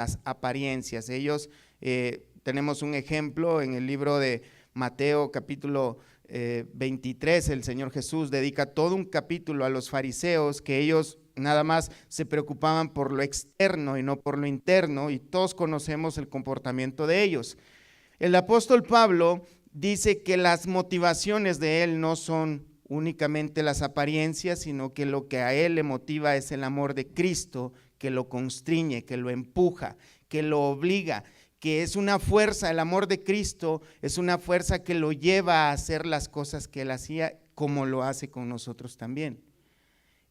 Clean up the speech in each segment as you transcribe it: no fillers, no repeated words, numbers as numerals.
las apariencias. Ellos, tenemos un ejemplo en el libro de Mateo capítulo 23, el Señor Jesús dedica todo un capítulo a los fariseos, que ellos nada más se preocupaban por lo externo y no por lo interno, y todos conocemos el comportamiento de ellos. El apóstol Pablo dice que las motivaciones de él no son únicamente las apariencias, sino que lo que a él le motiva es el amor de Cristo, que lo constriñe, que lo empuja, que lo obliga, que es una fuerza. El amor de Cristo es una fuerza que lo lleva a hacer las cosas que él hacía, como lo hace con nosotros también.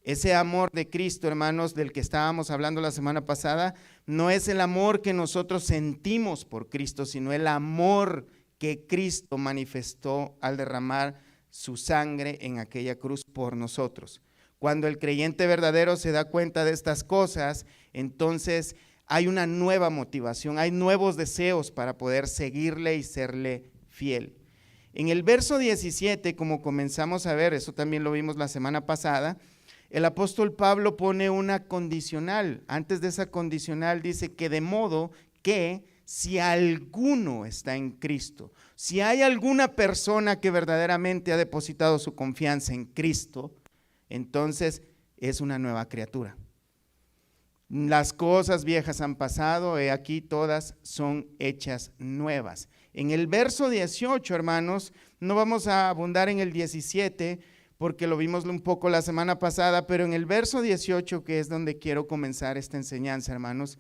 Ese amor de Cristo, hermanos, del que estábamos hablando la semana pasada, no es el amor que nosotros sentimos por Cristo, sino el amor que Cristo manifestó al derramar su sangre en aquella cruz por nosotros. Cuando el creyente verdadero se da cuenta de estas cosas, entonces hay una nueva motivación, hay nuevos deseos para poder seguirle y serle fiel. En el verso 17, como comenzamos a ver, eso también lo vimos la semana pasada, el apóstol Pablo pone una condicional. Antes de esa condicional dice que de modo que si alguno está en Cristo, si hay alguna persona que verdaderamente ha depositado su confianza en Cristo, entonces es una nueva criatura. Las cosas viejas han pasado, he aquí todas son hechas nuevas. En el verso 18, hermanos, no vamos a abundar en el 17 porque lo vimos un poco la semana pasada, pero en el verso 18, que es donde quiero comenzar esta enseñanza, hermanos,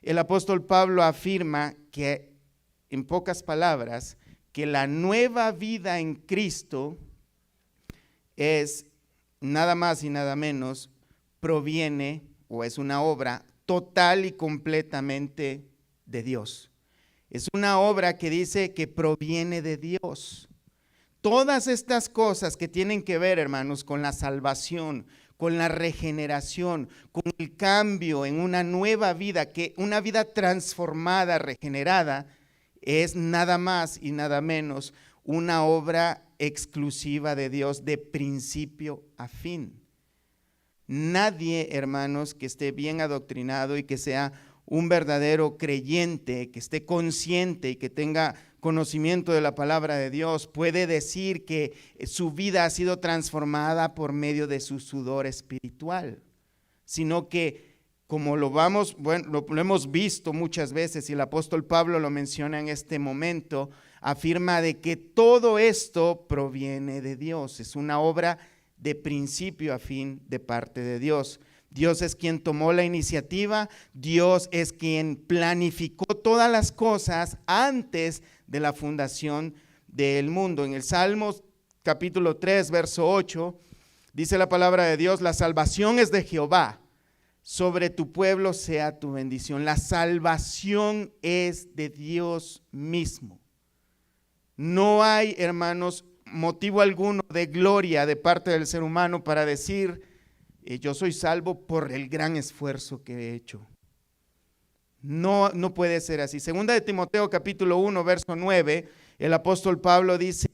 el apóstol Pablo afirma que, en pocas palabras, que la nueva vida en Cristo es nada más y nada menos, proviene o es una obra total y completamente de Dios. Es una obra que dice que proviene de Dios. Todas estas cosas que tienen que ver, hermanos, con la salvación, con la regeneración, con el cambio en una nueva vida, que una vida transformada, regenerada, es nada más y nada menos una obra exclusiva de Dios de principio a fin. Nadie, hermanos, que esté bien adoctrinado y que sea un verdadero creyente, que esté consciente y que tenga conocimiento de la palabra de Dios, puede decir que su vida ha sido transformada por medio de su sudor espiritual, sino que, como lo hemos visto muchas veces, y el apóstol Pablo lo menciona en este momento, afirma de que todo esto proviene de Dios, es una obra de principio a fin de parte de Dios. Dios es quien tomó la iniciativa, Dios es quien planificó todas las cosas antes de la fundación del mundo. En el Salmos capítulo 3, verso 8, dice la palabra de Dios: la salvación es de Jehová, sobre tu pueblo sea tu bendición. La salvación es de Dios mismo. No hay, hermanos, motivo alguno de gloria de parte del ser humano para decir: yo soy salvo por el gran esfuerzo que he hecho. No puede ser así. Segunda de Timoteo capítulo 1, verso 9, el apóstol Pablo dice: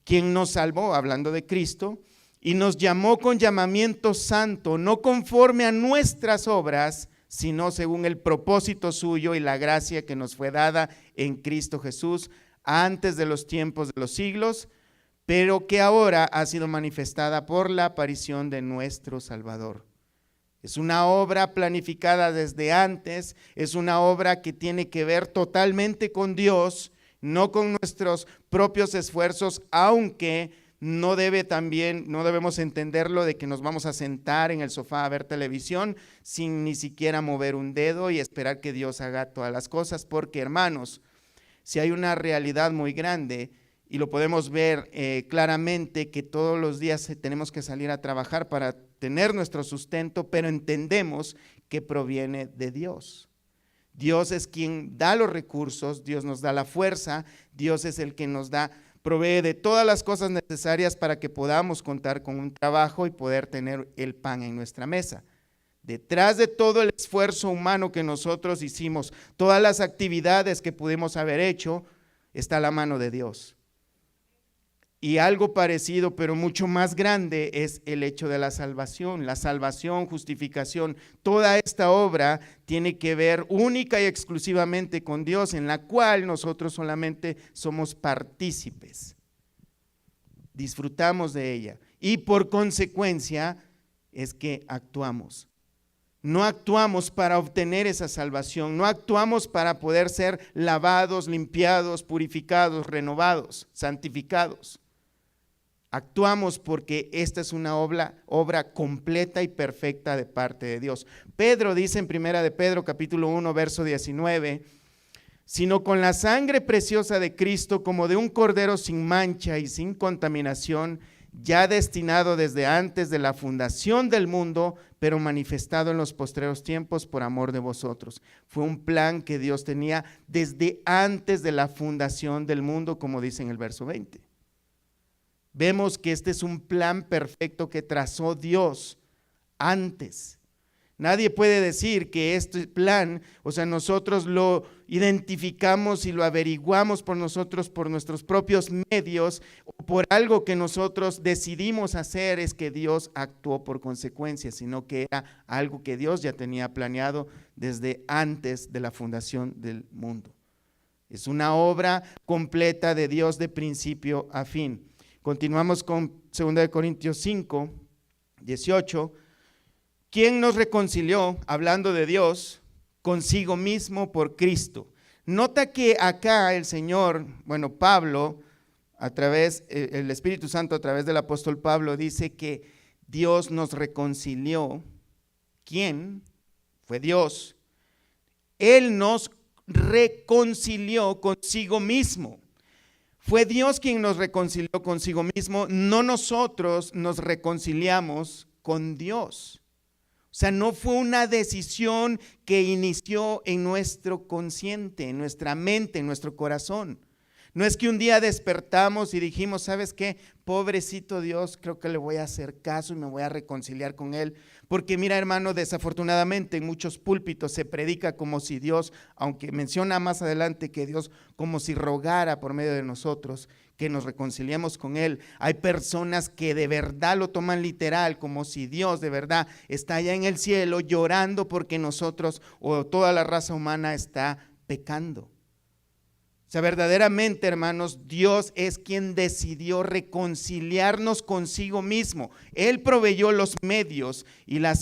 quien nos salvó, hablando de Cristo, y nos llamó con llamamiento santo, no conforme a nuestras obras, sino según el propósito suyo y la gracia que nos fue dada en Cristo Jesús antes de los tiempos de los siglos, pero que ahora ha sido manifestada por la aparición de nuestro Salvador. Es una obra planificada desde antes, es una obra que tiene que ver totalmente con Dios, no con nuestros propios esfuerzos, aunque no debemos entenderlo de que nos vamos a sentar en el sofá a ver televisión sin ni siquiera mover un dedo y esperar que Dios haga todas las cosas, porque, hermanos, si hay una realidad muy grande, y lo podemos ver claramente, que todos los días tenemos que salir a trabajar para tener nuestro sustento, pero entendemos que proviene de Dios. Dios es quien da los recursos, Dios nos da la fuerza, Dios es el que provee de todas las cosas necesarias para que podamos contar con un trabajo y poder tener el pan en nuestra mesa. Detrás de todo el esfuerzo humano que nosotros hicimos, todas las actividades que pudimos haber hecho, está la mano de Dios. Y algo parecido, pero mucho más grande, es el hecho de la salvación, justificación. Toda esta obra tiene que ver única y exclusivamente con Dios, en la cual nosotros solamente somos partícipes. Disfrutamos de ella y por consecuencia es que actuamos. No actuamos para obtener esa salvación, no actuamos para poder ser lavados, limpiados, purificados, renovados, santificados. Actuamos porque esta es una obra completa y perfecta de parte de Dios. Pedro dice en 1 de Pedro capítulo 1 verso 19, sino con la sangre preciosa de Cristo como de un cordero sin mancha y sin contaminación, ya destinado desde antes de la fundación del mundo, pero manifestado en los postreros tiempos por amor de vosotros. Fue un plan que Dios tenía desde antes de la fundación del mundo, como dice en el verso 20. Vemos que este es un plan perfecto que trazó Dios antes. Nadie puede decir que este plan, o sea, nosotros lo identificamos y lo averiguamos por nosotros, por nuestros propios medios, o por algo que nosotros decidimos hacer, es que Dios actuó por consecuencia, sino que era algo que Dios ya tenía planeado desde antes de la fundación del mundo. Es una obra completa de Dios de principio a fin. Continuamos con 2 Corintios 5, 18. ¿Quién nos reconcilió, hablando de Dios, consigo mismo por Cristo? Nota que acá el Señor, Pablo, el Espíritu Santo a través del apóstol Pablo dice que Dios nos reconcilió. ¿Quién? Fue Dios. Él nos reconcilió consigo mismo. Fue Dios quien nos reconcilió consigo mismo, no nosotros nos reconciliamos con Dios. O sea, no fue una decisión que inició en nuestro consciente, en nuestra mente, en nuestro corazón. No es que un día despertamos y dijimos, ¿sabes qué? Pobrecito Dios, creo que le voy a hacer caso y me voy a reconciliar con Él. Porque mira, hermano, desafortunadamente en muchos púlpitos se predica como si Dios, aunque menciona más adelante que Dios como si rogara por medio de nosotros, que nos reconciliemos con Él. Hay personas que de verdad lo toman literal, como si Dios de verdad está allá en el cielo llorando porque nosotros o toda la raza humana está pecando. O sea, verdaderamente, hermanos, Dios es quien decidió reconciliarnos consigo mismo. Él proveyó los medios y la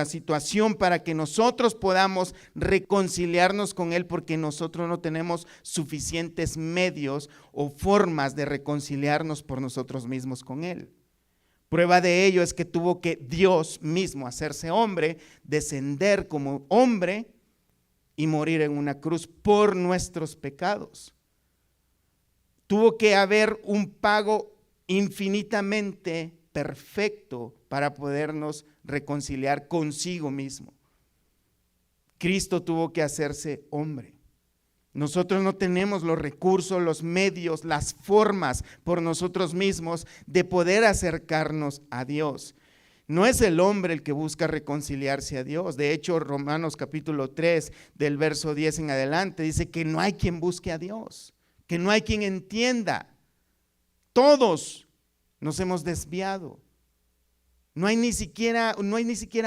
situación para que nosotros podamos reconciliarnos con Él, porque nosotros no tenemos suficientes medios o formas de reconciliarnos por nosotros mismos con Él. Prueba de ello es que tuvo que Dios mismo hacerse hombre, descender como hombre y morir en una cruz por nuestros pecados. Tuvo que haber un pago infinitamente perfecto para podernos reconciliar consigo mismo. Cristo tuvo que hacerse hombre. Nosotros no tenemos los recursos, los medios, las formas por nosotros mismos de poder acercarnos a Dios. No es el hombre el que busca reconciliarse a Dios. De hecho, Romanos capítulo 3, del verso 10 en adelante, dice que no hay quien busque a Dios, que no hay quien entienda. Todos nos hemos desviado. No hay ni siquiera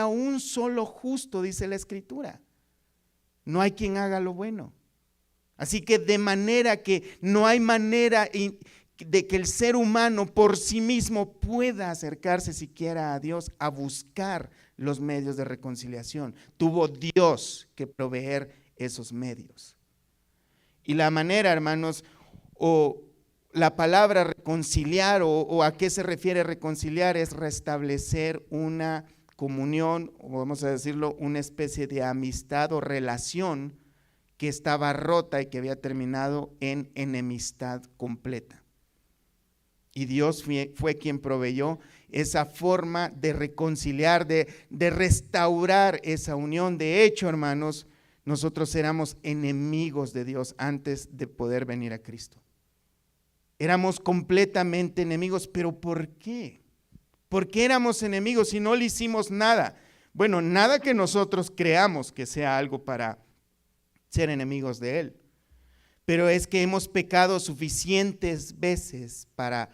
un solo justo, dice la Escritura. No hay quien haga lo bueno. Así que de manera que no hay manera de que el ser humano por sí mismo pueda acercarse siquiera a Dios a buscar los medios de reconciliación. Tuvo Dios que proveer esos medios. Y la manera, hermanos, o la palabra reconciliar o a qué se refiere reconciliar es restablecer una comunión, o vamos a decirlo, una especie de amistad o relación que estaba rota y que había terminado en enemistad completa. Y Dios fue quien proveyó esa forma de reconciliar, de restaurar esa unión. De hecho, hermanos, nosotros éramos enemigos de Dios antes de poder venir a Cristo. Éramos completamente enemigos, pero ¿por qué? ¿Por qué éramos enemigos si no le hicimos nada? Bueno, nada que nosotros creamos que sea algo para ser enemigos de Él. Pero es que hemos pecado suficientes veces para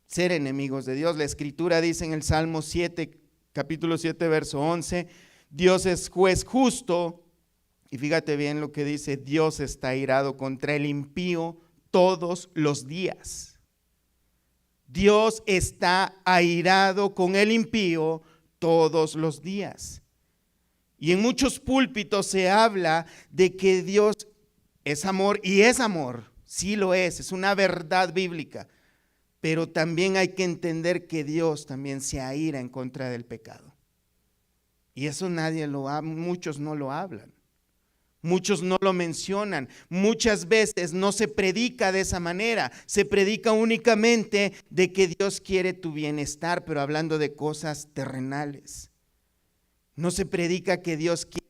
ser enemigos de Dios. La Escritura dice en el Salmo 7, capítulo 7, verso 11, Dios es juez justo. Y fíjate bien lo que dice: Dios está airado contra el impío todos los días. Dios está airado con el impío todos los días. Y en muchos púlpitos se habla de que Dios es amor, y es amor, sí lo es una verdad bíblica. Pero también hay que entender que Dios también se aira en contra del pecado. Y eso muchos no lo hablan. Muchos no lo mencionan. Muchas veces no se predica de esa manera. Se predica únicamente de que Dios quiere tu bienestar, pero hablando de cosas terrenales. No se predica que Dios quiere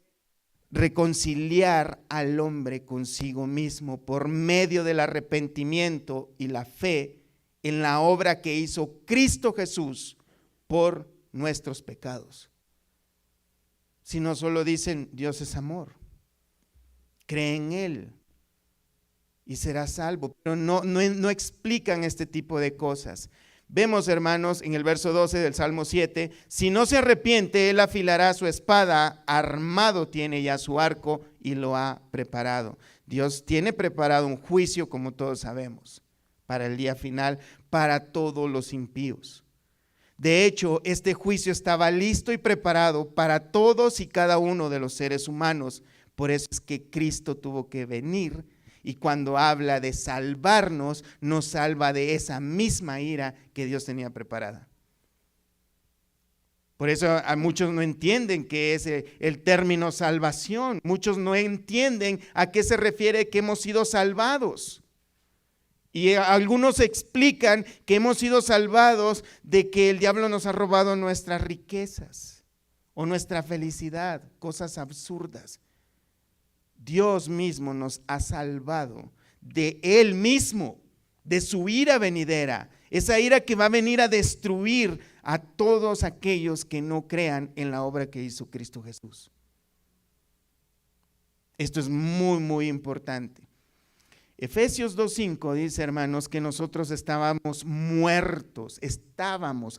reconciliar al hombre consigo mismo por medio del arrepentimiento y la fe en la obra que hizo Cristo Jesús por nuestros pecados. Sino solo dicen: Dios es amor, cree en Él y serás salvo, pero no explican este tipo de cosas. Vemos, hermanos, en el verso 12 del Salmo 7, si no se arrepiente, Él afilará su espada, armado tiene ya su arco y lo ha preparado. Dios tiene preparado un juicio, como todos sabemos, para el día final, para todos los impíos. De hecho, este juicio estaba listo y preparado para todos y cada uno de los seres humanos. Por eso es que Cristo tuvo que venir, y cuando habla de salvarnos, nos salva de esa misma ira que Dios tenía preparada. Por eso a muchos no entienden qué es el término salvación. Muchos no entienden a qué se refiere que hemos sido salvados. Y algunos explican que hemos sido salvados de que el diablo nos ha robado nuestras riquezas o nuestra felicidad, cosas absurdas. Dios mismo nos ha salvado de Él mismo, de su ira venidera, esa ira que va a venir a destruir a todos aquellos que no crean en la obra que hizo Cristo Jesús. Esto es muy, muy importante. Efesios 2:5 dice, hermanos, que nosotros estábamos muertos,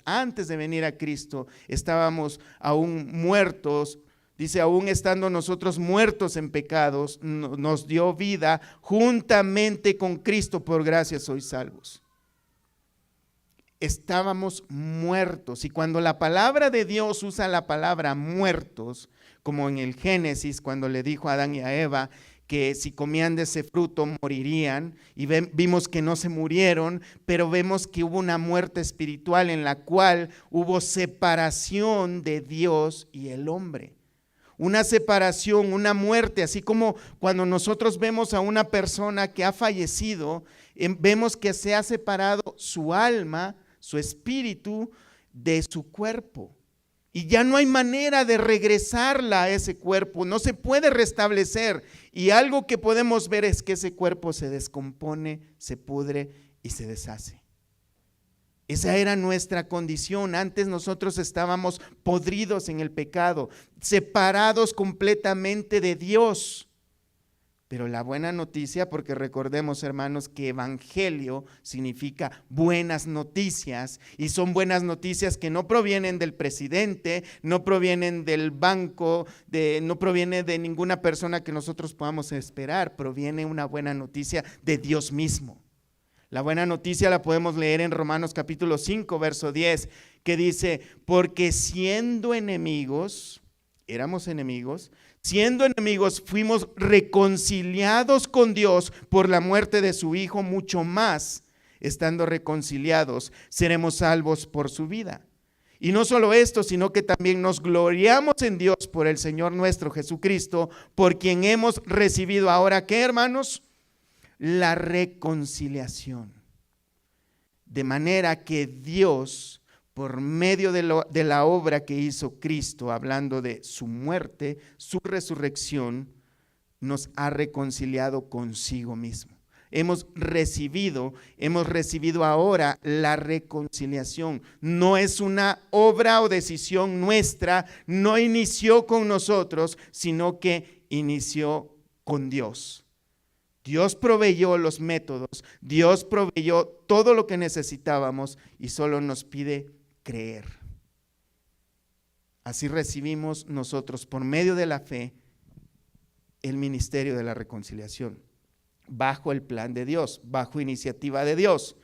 antes de venir a Cristo, estábamos aún muertos. Dice, aún estando nosotros muertos en pecados, nos dio vida juntamente con Cristo, por gracia sois salvos. Estábamos muertos, y cuando la palabra de Dios usa la palabra muertos, como en el Génesis, cuando le dijo a Adán y a Eva que si comían de ese fruto morirían, y vimos que no se murieron, pero vemos que hubo una muerte espiritual en la cual hubo separación de Dios y el hombre. Una separación, una muerte, así como cuando nosotros vemos a una persona que ha fallecido, vemos que se ha separado su alma, su espíritu de su cuerpo. Y ya no hay manera de regresarla a ese cuerpo, no se puede restablecer. Y algo que podemos ver es que ese cuerpo se descompone, se pudre y se deshace. Esa era nuestra condición. Antes nosotros estábamos podridos en el pecado, separados completamente de Dios. Pero la buena noticia, porque recordemos, hermanos, que evangelio significa buenas noticias, y son buenas noticias que no provienen del presidente, no provienen del banco, no proviene de ninguna persona que nosotros podamos esperar, proviene una buena noticia de Dios mismo. La buena noticia la podemos leer en Romanos capítulo 5, verso 10, que dice, porque siendo enemigos, éramos enemigos, siendo enemigos fuimos reconciliados con Dios por la muerte de su Hijo, mucho más, estando reconciliados, seremos salvos por su vida. Y no solo esto, sino que también nos gloriamos en Dios por el Señor nuestro Jesucristo, por quien hemos recibido ahora, ¿qué, hermanos? La reconciliación. De manera que Dios, por medio de la obra que hizo Cristo, hablando de su muerte, su resurrección, nos ha reconciliado consigo mismo. Hemos recibido ahora la reconciliación. No es una obra o decisión nuestra, no inició con nosotros, sino que inició con Dios. Dios proveyó los métodos, Dios proveyó todo lo que necesitábamos y solo nos pide creer. Así recibimos nosotros por medio de la fe el ministerio de la reconciliación, bajo el plan de Dios, bajo iniciativa de Dios.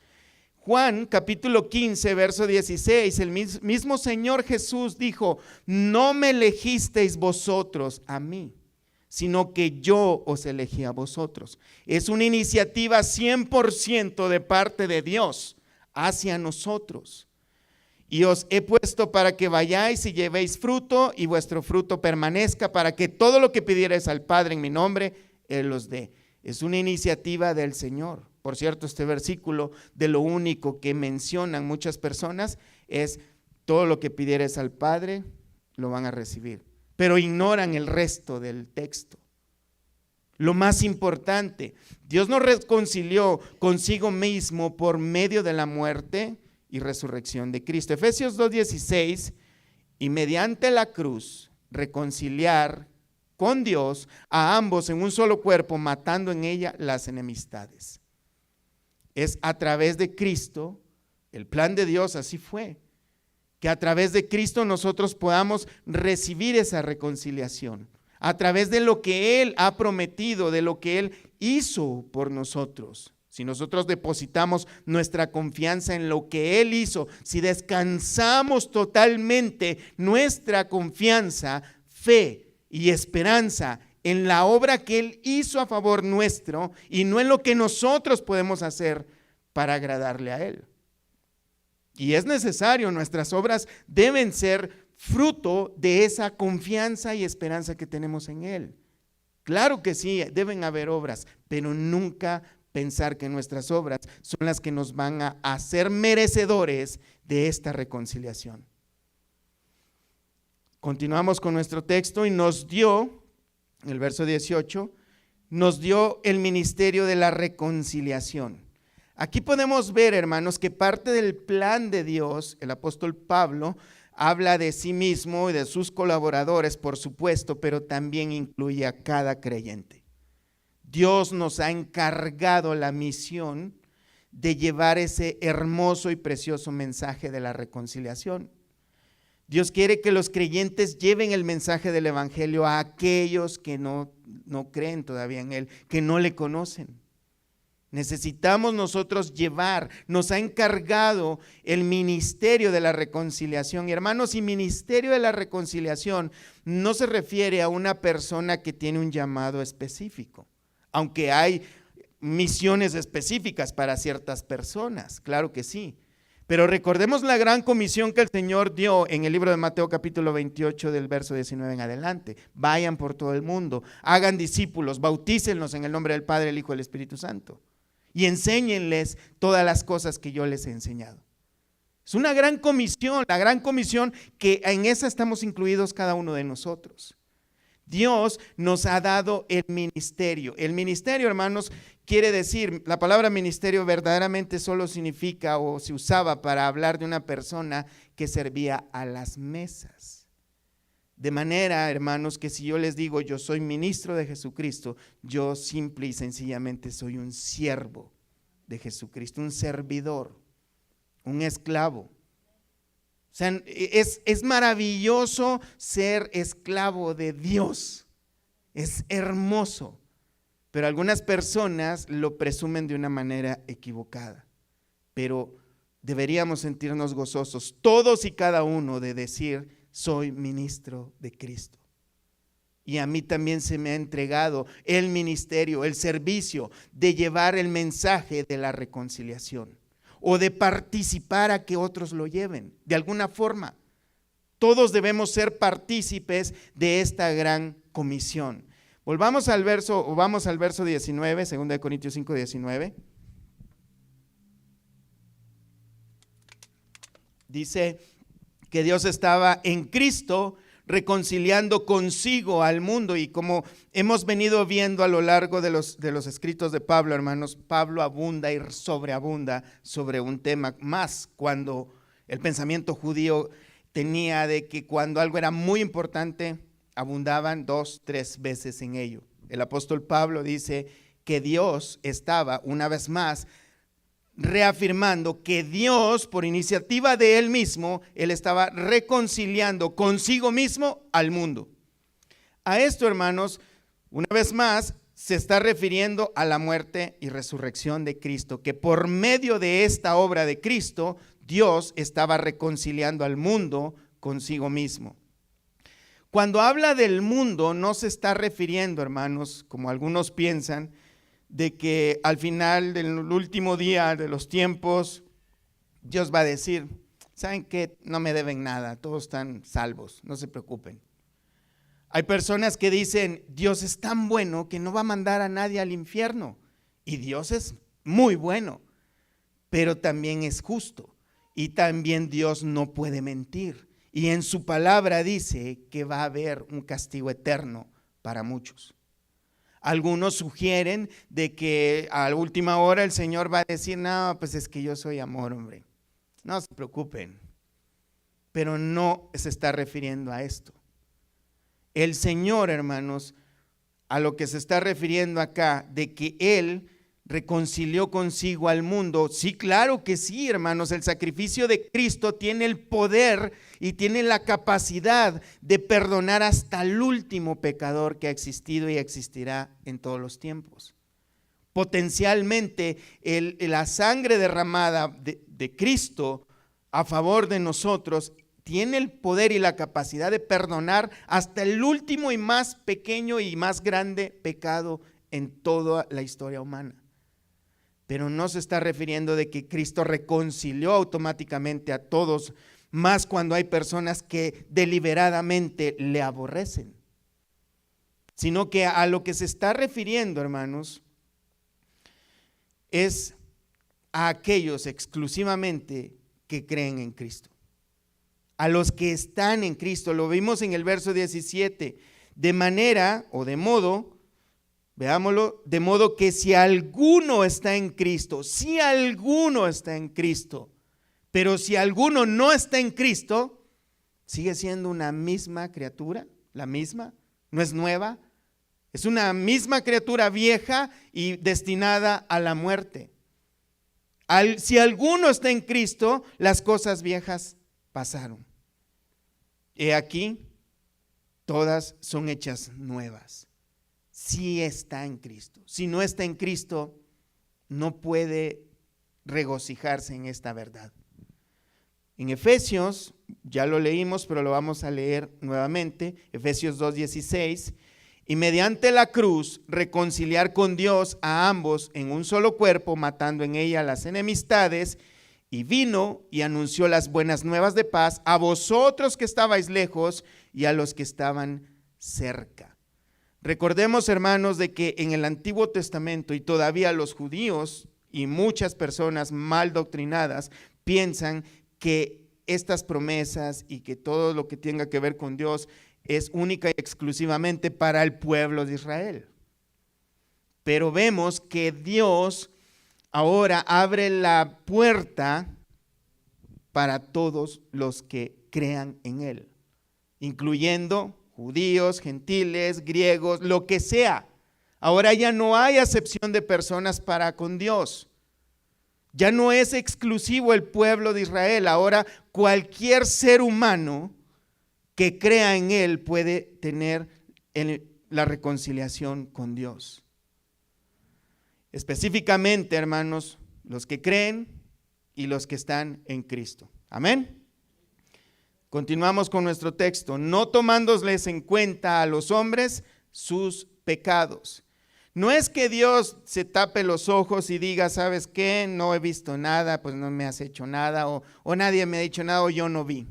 Juan capítulo 15, verso 16, el mismo Señor Jesús dijo: no me elegisteis vosotros a mí, sino que yo os elegí a vosotros. Es una iniciativa 100% de parte de Dios hacia nosotros. Y os he puesto para que vayáis y llevéis fruto, y vuestro fruto permanezca, para que todo lo que pidierais al Padre en mi nombre, Él os dé. Es una iniciativa del Señor. Por cierto, este versículo, de lo único que mencionan muchas personas es: todo lo que pidierais al Padre, lo van a recibir. Pero ignoran el resto del texto. Lo más importante, Dios nos reconcilió consigo mismo por medio de la muerte y resurrección de Cristo. Efesios 2:16, y mediante la cruz reconciliar con Dios a ambos en un solo cuerpo, matando en ella las enemistades. Es a través de Cristo, el plan de Dios así fue, que a través de Cristo nosotros podamos recibir esa reconciliación, a través de lo que Él ha prometido, de lo que Él hizo por nosotros. Si nosotros depositamos nuestra confianza en lo que Él hizo, si descansamos totalmente nuestra confianza, fe y esperanza en la obra que Él hizo a favor nuestro y no en lo que nosotros podemos hacer para agradarle a Él. Y es necesario, nuestras obras deben ser fruto de esa confianza y esperanza que tenemos en Él. Claro que sí, deben haber obras, pero nunca pensar que nuestras obras son las que nos van a hacer merecedores de esta reconciliación. Continuamos con nuestro texto y nos dio, en el verso 18, nos dio el ministerio de la reconciliación. Aquí podemos ver, hermanos, que parte del plan de Dios, el apóstol Pablo habla de sí mismo y de sus colaboradores, por supuesto, pero también incluye a cada creyente. Dios nos ha encargado la misión de llevar ese hermoso y precioso mensaje de la reconciliación. Dios quiere que los creyentes lleven el mensaje del evangelio a aquellos que no creen todavía en Él, que no le conocen. Necesitamos nosotros llevar, nos ha encargado el ministerio de la reconciliación. Y hermanos, y ministerio de la reconciliación no se refiere a una persona que tiene un llamado específico, aunque hay misiones específicas para ciertas personas, claro que sí. Pero recordemos la gran comisión que el Señor dio en el libro de Mateo capítulo 28 del verso 19 en adelante. Vayan por todo el mundo, hagan discípulos, bautícenlos en el nombre del Padre, el Hijo y el Espíritu Santo. Y enséñenles todas las cosas que yo les he enseñado. Es una gran comisión, la gran comisión que en esa estamos incluidos cada uno de nosotros. Dios nos ha dado el ministerio. El ministerio, hermanos, quiere decir, la palabra ministerio verdaderamente solo significa o se usaba para hablar de una persona que servía a las mesas. De manera, hermanos, que si yo les digo yo soy ministro de Jesucristo, yo simple y sencillamente soy un siervo de Jesucristo, un servidor, un esclavo. O sea, es maravilloso ser esclavo de Dios, es hermoso, pero algunas personas lo presumen de una manera equivocada. Pero deberíamos sentirnos gozosos, todos y cada uno, de decir: soy ministro de Cristo. Y a mí también se me ha entregado el ministerio, el servicio de llevar el mensaje de la reconciliación o de participar a que otros lo lleven. De alguna forma, todos debemos ser partícipes de esta gran comisión. Vamos al verso 19, 2 Corintios 5, 19. Dice que Dios estaba en Cristo reconciliando consigo al mundo, y como hemos venido viendo a lo largo de los escritos de Pablo, hermanos, Pablo abunda y sobreabunda sobre un tema más cuando el pensamiento judío tenía de que cuando algo era muy importante, abundaban 2, 3 veces en ello. El apóstol Pablo dice que Dios estaba, una vez más, reafirmando que Dios, por iniciativa de Él mismo, Él estaba reconciliando consigo mismo al mundo. A esto, hermanos, una vez más, se está refiriendo a la muerte y resurrección de Cristo, que por medio de esta obra de Cristo, Dios estaba reconciliando al mundo consigo mismo. Cuando habla del mundo, no se está refiriendo, hermanos, como algunos piensan, de que al final del último día de los tiempos, Dios va a decir, ¿saben qué? No me deben nada, todos están salvos, no se preocupen. Hay personas que dicen, Dios es tan bueno que no va a mandar a nadie al infierno. Y Dios es muy bueno, pero también es justo. Y también Dios no puede mentir. Y en su palabra dice que va a haber un castigo eterno para muchos. Algunos sugieren de que a la última hora el Señor va a decir, no, pues es que yo soy amor, hombre. No se preocupen. Pero no se está refiriendo a esto. El Señor, hermanos, a lo que se está refiriendo acá, de que Él reconcilió consigo al mundo. Sí, claro que sí, hermanos, el sacrificio de Cristo tiene el poder y tiene la capacidad de perdonar hasta el último pecador que ha existido y existirá en todos los tiempos. Potencialmente, la sangre derramada de Cristo a favor de nosotros tiene el poder y la capacidad de perdonar hasta el último y más pequeño y más grande pecado en toda la historia humana. Pero no se está refiriendo de que Cristo reconcilió automáticamente a todos, más cuando hay personas que deliberadamente le aborrecen. Sino que a lo que se está refiriendo, hermanos, es a aquellos exclusivamente que creen en Cristo. A los que están en Cristo, lo vimos en el verso 17, de manera o de modo, veámoslo, de modo que si alguno está en Cristo, pero si alguno no está en Cristo, sigue siendo una misma criatura, la misma, no es nueva, es una misma criatura vieja y destinada a la muerte. Si alguno está en Cristo, las cosas viejas pasaron. He aquí, todas son hechas nuevas. Si está en Cristo. Si no está en Cristo, no puede regocijarse en esta verdad. En Efesios, ya lo leímos, pero lo vamos a leer nuevamente. Efesios 2:16. Y mediante la cruz reconciliar con Dios a ambos en un solo cuerpo, matando en ella las enemistades. Y vino y anunció las buenas nuevas de paz a vosotros que estabais lejos y a los que estaban cerca. Recordemos, hermanos, de que en el Antiguo Testamento y todavía los judíos y muchas personas mal doctrinadas piensan que estas promesas y que todo lo que tenga que ver con Dios es única y exclusivamente para el pueblo de Israel. Pero vemos que Dios ahora abre la puerta para todos los que crean en Él, incluyendo judíos, gentiles, griegos, lo que sea. Ahora ya no hay acepción de personas para con Dios. Ya no es exclusivo el pueblo de Israel. Ahora cualquier ser humano que crea en Él puede tener la reconciliación con Dios. Específicamente, hermanos, los que creen y los que están en Cristo. Amén. Continuamos con nuestro texto. No tomándoles en cuenta a los hombres sus pecados. No es que Dios se tape los ojos y diga, ¿sabes qué? No he visto nada, pues no me has hecho nada, o nadie me ha dicho nada, o yo no vi.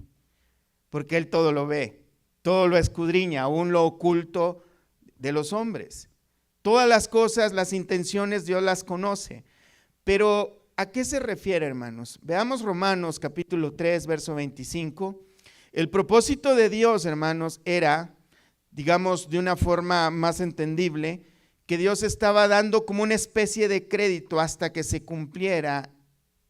Porque Él todo lo ve, todo lo escudriña, aún lo oculto de los hombres. Todas las cosas, las intenciones, Dios las conoce. Pero, ¿a qué se refiere, hermanos? Veamos Romanos capítulo 3, verso 25. El propósito de Dios, hermanos, era, digamos de una forma más entendible, que Dios estaba dando como una especie de crédito hasta que se cumpliera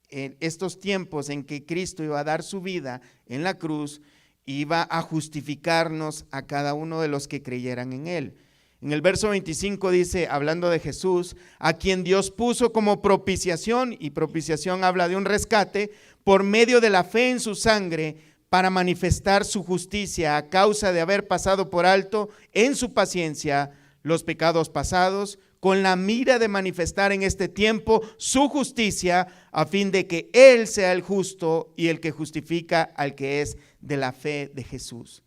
en estos tiempos en que Cristo iba a dar su vida en la cruz, iba a justificarnos a cada uno de los que creyeran en Él. En el verso 25 dice, hablando de Jesús, a quien Dios puso como propiciación, y propiciación habla de un rescate, por medio de la fe en su sangre, para manifestar su justicia a causa de haber pasado por alto en su paciencia los pecados pasados, con la mira de manifestar en este tiempo su justicia, a fin de que Él sea el justo y el que justifica al que es de la fe de Jesús.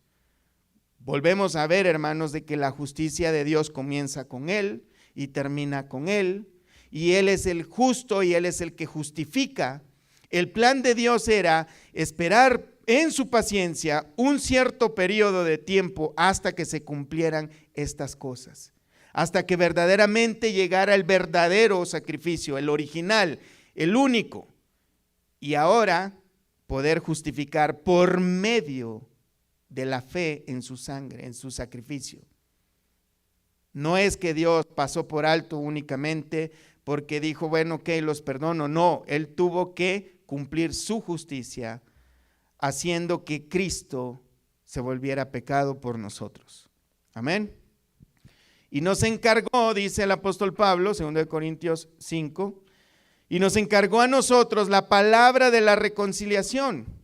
Volvemos a ver, hermanos, de que la justicia de Dios comienza con Él y termina con Él, y Él es el justo y Él es el que justifica. El plan de Dios era esperar en su paciencia un cierto periodo de tiempo hasta que se cumplieran estas cosas, hasta que verdaderamente llegara el verdadero sacrificio, el original, el único, y ahora poder justificar por medio de la fe en su sangre, en su sacrificio. No es que Dios pasó por alto únicamente porque dijo, bueno, ok, los perdono. No, Él tuvo que cumplir su justicia, haciendo que Cristo se volviera pecado por nosotros. Amén. Y nos encargó, dice el apóstol Pablo, 2 Corintios 5, y nos encargó a nosotros la palabra de la reconciliación.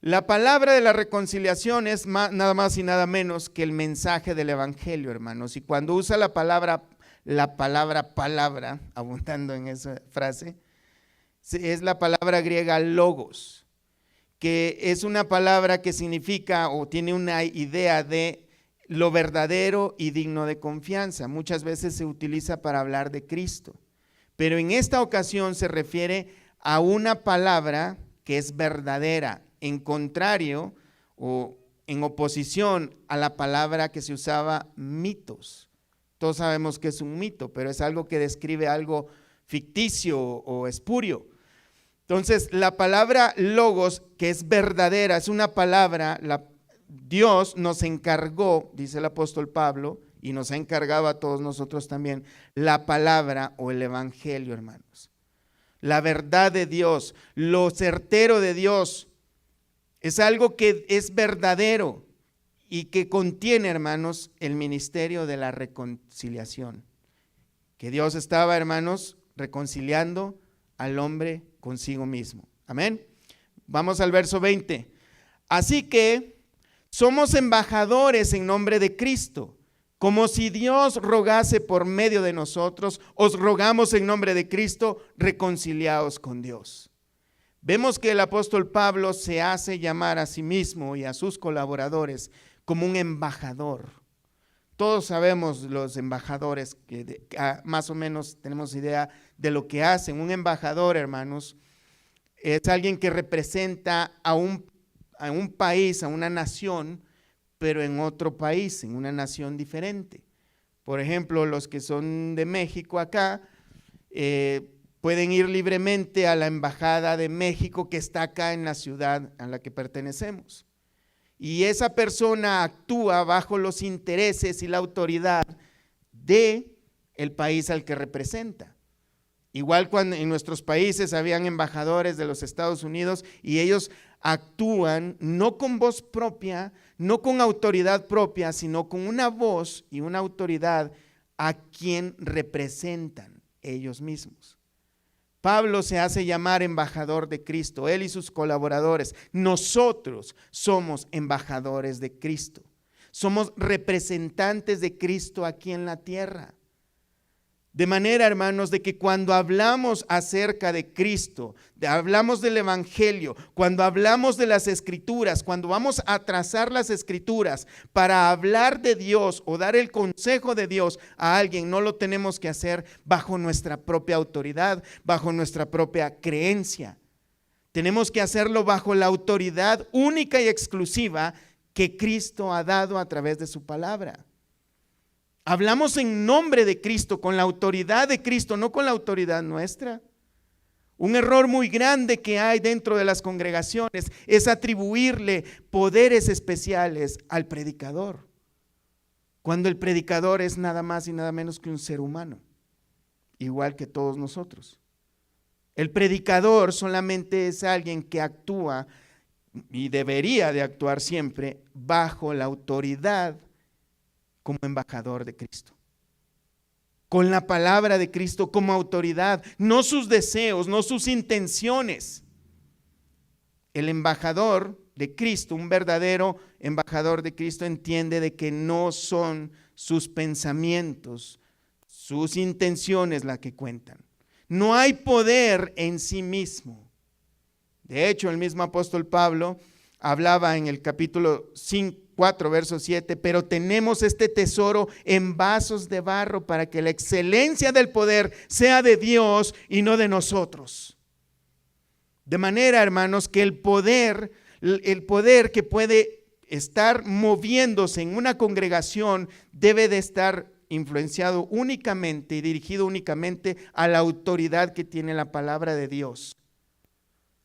La palabra de la reconciliación es nada más y nada menos que el mensaje del evangelio, hermanos. Y cuando usa la palabra, abundando en esa frase, es la palabra griega logos, que es una palabra que significa o tiene una idea de lo verdadero y digno de confianza. Muchas veces se utiliza para hablar de Cristo, pero en esta ocasión se refiere a una palabra que es verdadera, en contrario o en oposición a la palabra que se usaba mitos. Todos sabemos que es un mito, pero es algo que describe algo ficticio o espurio. Entonces, la palabra logos, que es verdadera, es una palabra, Dios nos encargó, dice el apóstol Pablo, y nos ha encargado a todos nosotros también, la palabra o el evangelio, hermanos. La verdad de Dios, lo certero de Dios, es algo que es verdadero y que contiene, hermanos, el ministerio de la reconciliación. Que Dios estaba, hermanos, reconciliando al hombre consigo mismo. Amén. Vamos al verso 20. Así que somos embajadores en nombre de Cristo, como si Dios rogase por medio de nosotros, os rogamos en nombre de Cristo, reconciliaos con Dios. Vemos que el apóstol Pablo se hace llamar a sí mismo y a sus colaboradores como un embajador. Todos sabemos los embajadores, que más o menos tenemos idea de lo que hacen. Un embajador, hermanos, es alguien que representa a un país, a una nación, pero en otro país, en una nación diferente. Por ejemplo, los que son de México acá, pueden ir libremente a la embajada de México que está acá en la ciudad a la que pertenecemos. Y esa persona actúa bajo los intereses y la autoridad del país al que representa. Igual cuando en nuestros países habían embajadores de los Estados Unidos y ellos actúan no con voz propia, no con autoridad propia, sino con una voz y una autoridad a quien representan ellos mismos. Pablo se hace llamar embajador de Cristo, él y sus colaboradores. Nosotros somos embajadores de Cristo. Somos representantes de Cristo aquí en la tierra. De manera, hermanos, de que cuando hablamos acerca de Cristo, hablamos del Evangelio, cuando hablamos de las Escrituras, cuando vamos a trazar las Escrituras para hablar de Dios o dar el consejo de Dios a alguien, no lo tenemos que hacer bajo nuestra propia autoridad, bajo nuestra propia creencia. Tenemos que hacerlo bajo la autoridad única y exclusiva que Cristo ha dado a través de su palabra. Hablamos en nombre de Cristo, con la autoridad de Cristo, no con la autoridad nuestra. Un error muy grande que hay dentro de las congregaciones es atribuirle poderes especiales al predicador, cuando el predicador es nada más y nada menos que un ser humano, igual que todos nosotros. El predicador solamente es alguien que actúa y debería de actuar siempre bajo la autoridad como embajador de Cristo, con la palabra de Cristo como autoridad, no sus deseos, no sus intenciones. El embajador de Cristo, un verdadero embajador de Cristo, entiende de que no son sus pensamientos, sus intenciones las que cuentan. No hay poder en sí mismo. De hecho, el mismo apóstol Pablo hablaba en el capítulo 4, verso 7, pero tenemos este tesoro en vasos de barro para que la excelencia del poder sea de Dios y no de nosotros. De manera, hermanos, que el poder que puede estar moviéndose en una congregación debe de estar influenciado únicamente y dirigido únicamente a la autoridad que tiene la palabra de Dios,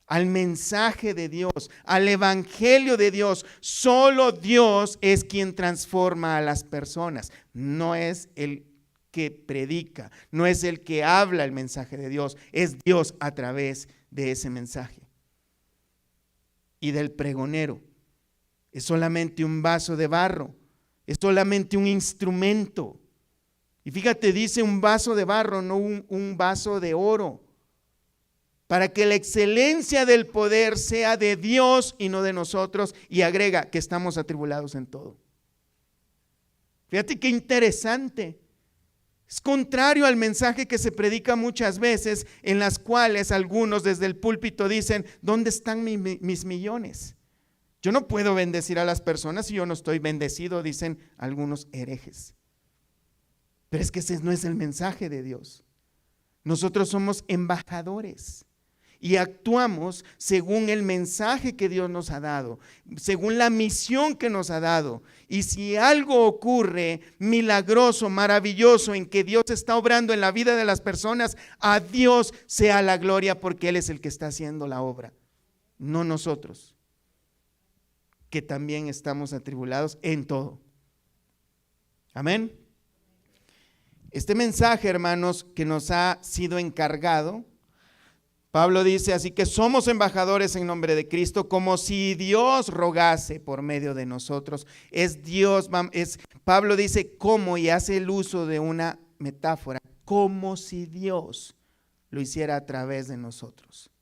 al mensaje de Dios, al evangelio de Dios. Solo Dios es quien transforma a las personas, no es el que predica, no es el que habla el mensaje de Dios, es Dios a través de ese mensaje. Y del pregonero, es solamente un vaso de barro, es solamente un instrumento. Y fíjate, dice un vaso de barro, no un vaso de oro, para que la excelencia del poder sea de Dios y no de nosotros, y agrega que estamos atribulados en todo. Fíjate qué interesante. Es contrario al mensaje que se predica muchas veces, en las cuales algunos desde el púlpito dicen: ¿dónde están mis millones? Yo no puedo bendecir a las personas si yo no estoy bendecido, dicen algunos herejes. Pero es que ese no es el mensaje de Dios. Nosotros somos embajadores y actuamos según el mensaje que Dios nos ha dado, según la misión que nos ha dado. Y si algo ocurre milagroso, maravilloso, en que Dios está obrando en la vida de las personas, a Dios sea la gloria, porque Él es el que está haciendo la obra, no nosotros, que también estamos atribulados en todo. Amén. Este mensaje, hermanos, que nos ha sido encargado, Pablo dice: así que somos embajadores en nombre de Cristo, como si Dios rogase por medio de nosotros. Es Dios, Pablo dice cómo, y hace el uso de una metáfora, como si Dios lo hiciera a través de nosotros.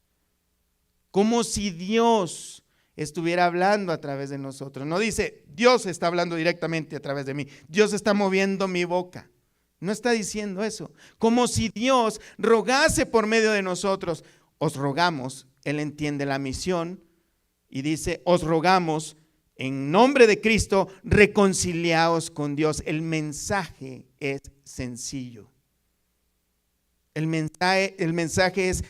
Como si Dios estuviera hablando a través de nosotros. No dice: Dios está hablando directamente a través de mí, Dios está moviendo mi boca. No está diciendo eso. Como si Dios rogase por medio de nosotros. Os rogamos, Él entiende la misión y dice: os rogamos en nombre de Cristo, reconciliaos con Dios. El mensaje es sencillo. El mensaje es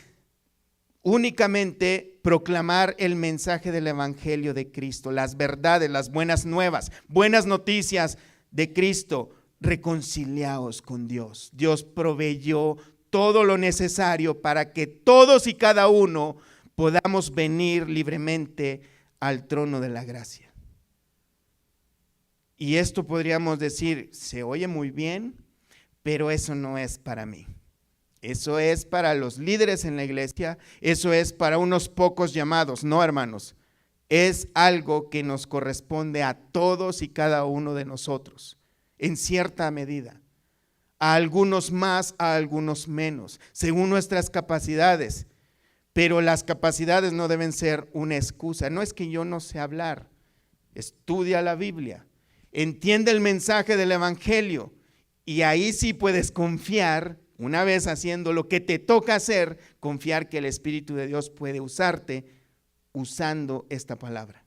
únicamente proclamar el mensaje del evangelio de Cristo, las verdades, las buenas nuevas, buenas noticias de Cristo. Reconciliaos con Dios. Dios proveyó todo lo necesario para que todos y cada uno podamos venir libremente al trono de la gracia. Y esto podríamos decir: se oye muy bien, pero eso no es para mí. Eso es para los líderes en la iglesia, eso es para unos pocos llamados. No, hermanos, es algo que nos corresponde a todos y cada uno de nosotros, en cierta medida. A algunos más, a algunos menos, según nuestras capacidades. Pero las capacidades no deben ser una excusa. No es que yo no sé hablar. Estudia la Biblia, entiende el mensaje del evangelio, y ahí sí puedes confiar, una vez haciendo lo que te toca hacer, confiar que el Espíritu de Dios puede usarte usando esta palabra.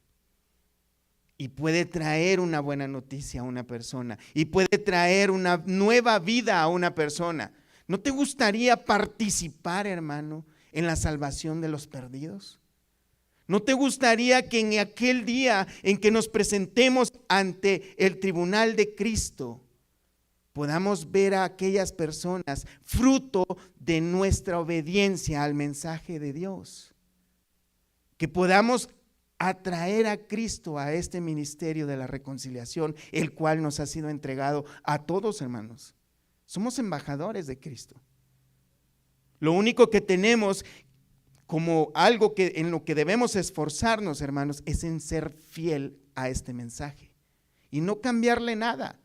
Y puede traer una buena noticia a una persona, y puede traer una nueva vida a una persona. ¿No te gustaría participar, hermano, en la salvación de los perdidos? ¿No te gustaría que en aquel día en que nos presentemos ante el tribunal de Cristo, podamos ver a aquellas personas fruto de nuestra obediencia al mensaje de Dios? Que podamos atraer a Cristo a este ministerio de la reconciliación, el cual nos ha sido entregado a todos, hermanos. Somos embajadores de Cristo. Lo único que tenemos como algo que en lo que debemos esforzarnos, hermanos, es en ser fiel a este mensaje y no cambiarle nada.